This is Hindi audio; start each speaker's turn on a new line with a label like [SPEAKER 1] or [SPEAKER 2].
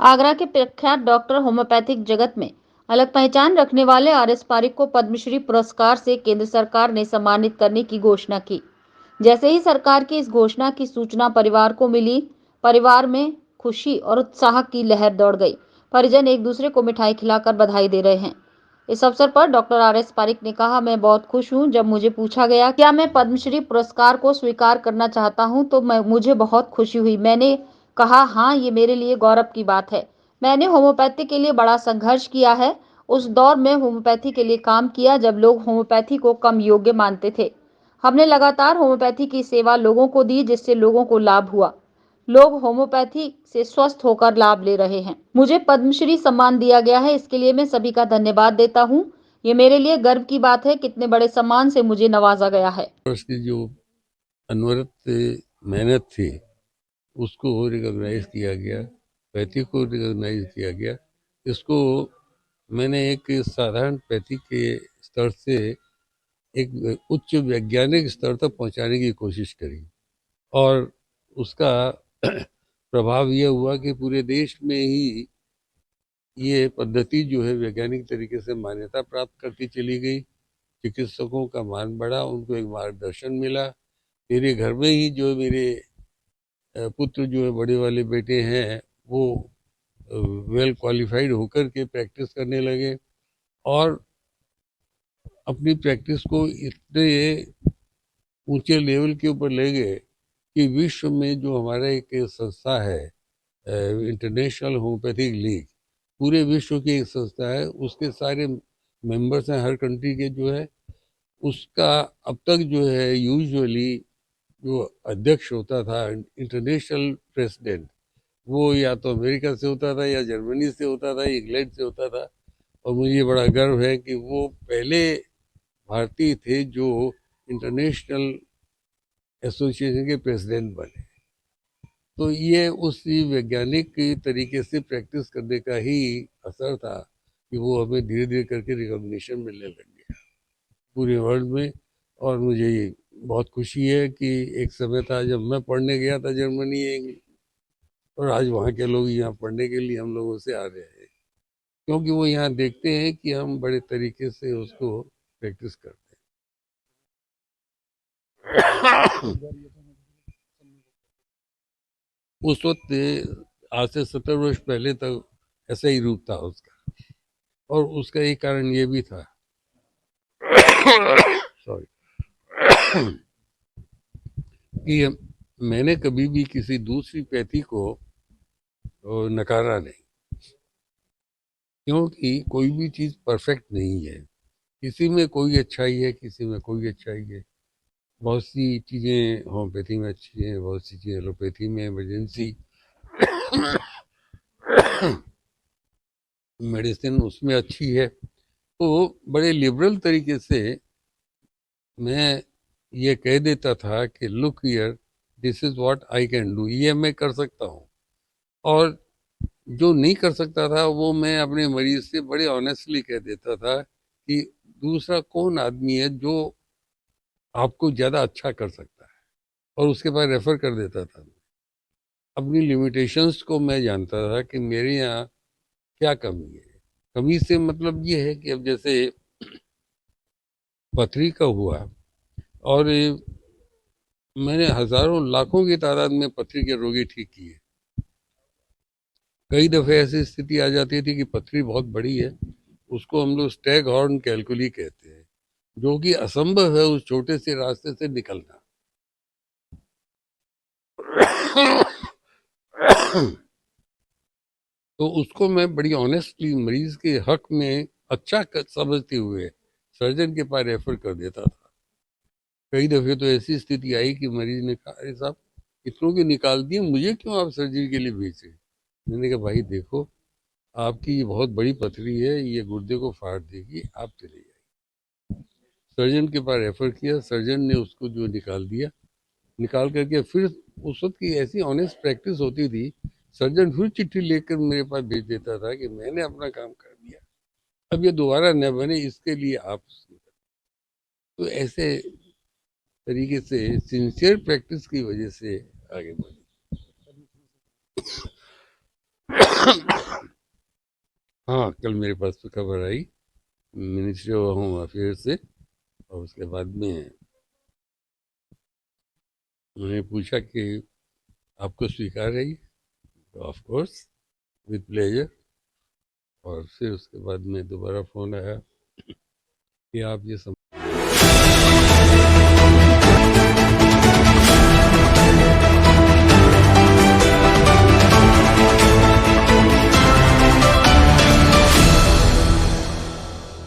[SPEAKER 1] आगरा के प्रख्यात डॉक्टर होम्योपैथिक जगत में अलग पहचान रखने वाले आर.एस. पारिक को पद्मश्री पुरस्कार से केंद्र सरकार ने सम्मानित करने की घोषणा की। जैसे ही सरकार की इस घोषणा की सूचना परिवार को मिली, परिवार में खुशी और उत्साह की लहर दौड़ गई। परिजन एक दूसरे को मिठाई खिलाकर बधाई दे रहे हैं। इस अवसर पर डॉक्टर आर.एस. पारिक ने कहा, मैं बहुत खुश हूं। जब मुझे पूछा गया क्या मैं पद्मश्री पुरस्कार को स्वीकार करना चाहता हूं, तो मुझे बहुत खुशी हुई। मैंने कहा, हाँ, ये मेरे लिए गौरव की बात है। मैंने होम्योपैथी के लिए बड़ा संघर्ष किया है। उस दौर में होम्योपैथी के लिए काम किया जब लोग होम्योपैथी को कम योग्य मानते थे। हमने लगातार होम्योपैथी की सेवा लोगों को दी, जिससे लोगों को लाभ हुआ। लोग होम्योपैथी से स्वस्थ होकर लाभ ले रहे हैं। मुझे पद्मश्री सम्मान दिया गया है, इसके लिए मैं सभी का धन्यवाद देता हूँ। ये मेरे लिए गर्व की बात है, कितने बड़े सम्मान से मुझे नवाजा गया है।
[SPEAKER 2] उसकी जो अनवरत मेहनत थी उसको रिकॉग्नाइज किया गया, पैथी को रिकॉग्नाइज किया गया। इसको मैंने एक साधारण पैथी के स्तर से एक उच्च वैज्ञानिक स्तर तक पहुंचाने की कोशिश करी और उसका प्रभाव यह हुआ कि पूरे देश में ही ये पद्धति जो है वैज्ञानिक तरीके से मान्यता प्राप्त करती चली गई। चिकित्सकों का मान बढ़ा, उनको एक मार्गदर्शन मिला। मेरे घर में ही जो मेरे पुत्र जो है बड़े वाले बेटे हैं वो वेल क्वालिफाइड होकर के प्रैक्टिस करने लगे और अपनी प्रैक्टिस को इतने ऊंचे लेवल के ऊपर ले गए कि विश्व में जो हमारा एक संस्था है इंटरनेशनल होम्योपैथिक लीग, पूरे विश्व की एक संस्था है, उसके सारे मेंबर्स हैं हर कंट्री के जो है। उसका अब तक जो है यूजुअली जो अध्यक्ष होता था इंटरनेशनल प्रेसिडेंट, वो या तो अमेरिका से होता था या जर्मनी से होता था, इंग्लैंड से होता था। और मुझे बड़ा गर्व है कि वो पहले भारतीय थे जो इंटरनेशनल एसोसिएशन के प्रेसिडेंट बने। तो ये उसी वैज्ञानिक तरीके से प्रैक्टिस करने का ही असर था कि वो हमें धीरे धीरे करके रिकॉग्निशन मिलने लग गया पूरे वर्ल्ड में। और मुझे बहुत खुशी है कि एक समय था जब मैं पढ़ने गया था जर्मनी और आज वहाँ के लोग यहाँ पढ़ने के लिए हम लोगों से आ रहे हैं, क्योंकि वो यहाँ देखते हैं कि हम बड़े तरीके से उसको प्रैक्टिस करते हैं। उस वक्त आज से 70 वर्ष पहले तक ऐसा ही रूप था उसका, और उसका एक कारण ये भी था सॉरी कि मैंने कभी भी किसी दूसरी पैथी को नकारा नहीं, क्योंकि कोई भी चीज़ परफेक्ट नहीं है। किसी में कोई अच्छाई है, किसी में कोई अच्छाई है। बहुत सी चीज़ें होम्योपैथी में अच्छी हैं, बहुत सी चीज़ें एलोपैथी में, इमरजेंसी मेडिसिन उसमें अच्छी है। तो बड़े लिबरल तरीके से मैं ये कह देता था कि look here, this is what I can do, ये मैं कर सकता हूँ। और जो नहीं कर सकता था वो मैं अपने मरीज से बड़े ऑनेस्टली कह देता था कि दूसरा कौन आदमी है जो आपको ज़्यादा अच्छा कर सकता है, और उसके बाद रेफर कर देता था। अपनी लिमिटेशंस को मैं जानता था कि मेरे यहाँ क्या कमी है। कमी से मतलब ये है कि अब जैसे पथरी का हुआ, और मैंने हजारों लाखों की तादाद में पथरी के रोगी ठीक किए। कई दफे ऐसी स्थिति आ जाती थी कि पथरी बहुत बड़ी है, उसको हम लोग स्टैग हॉर्न कैलकुली कहते हैं, जो कि असंभव है उस छोटे से रास्ते से निकलना। तो उसको मैं बड़ी ऑनेस्टली मरीज के हक में अच्छा समझते हुए सर्जन के पास रेफर कर देता था। कई दफे तो ऐसी स्थिति आई कि मरीज ने कहा, अरे साहब इतनों के निकाल दिए, मुझे क्यों आप सर्जरी के लिए भेजे? मैंने कहा, भाई देखो, आपकी ये बहुत बड़ी पथरी है, ये गुर्दे को फाड़ देगी, आप चले जाइए। सर्जन के पास रेफर किया, सर्जन ने उसको जो निकाल दिया, निकाल करके फिर उस वक्त की ऐसी ऑनेस्ट प्रैक्टिस होती थी, सर्जन फिर चिट्ठी लेकर मेरे पास भेज देता था कि मैंने अपना काम कर दिया, अब ये दोबारा न बने, इसके लिए आप। तो ऐसे तरीके से सिंसियर प्रैक्टिस की वजह से आगे बढ़े। हाँ, कल मेरे पास तो खबर आई मिनिस्ट्री ऑफ होम अफेयर से, और उसके बाद में उन्होंने पूछा कि आपको स्वीकार है ये? Of course, with pleasure. और फिर उसके बाद में दोबारा फ़ोन आया कि आप ये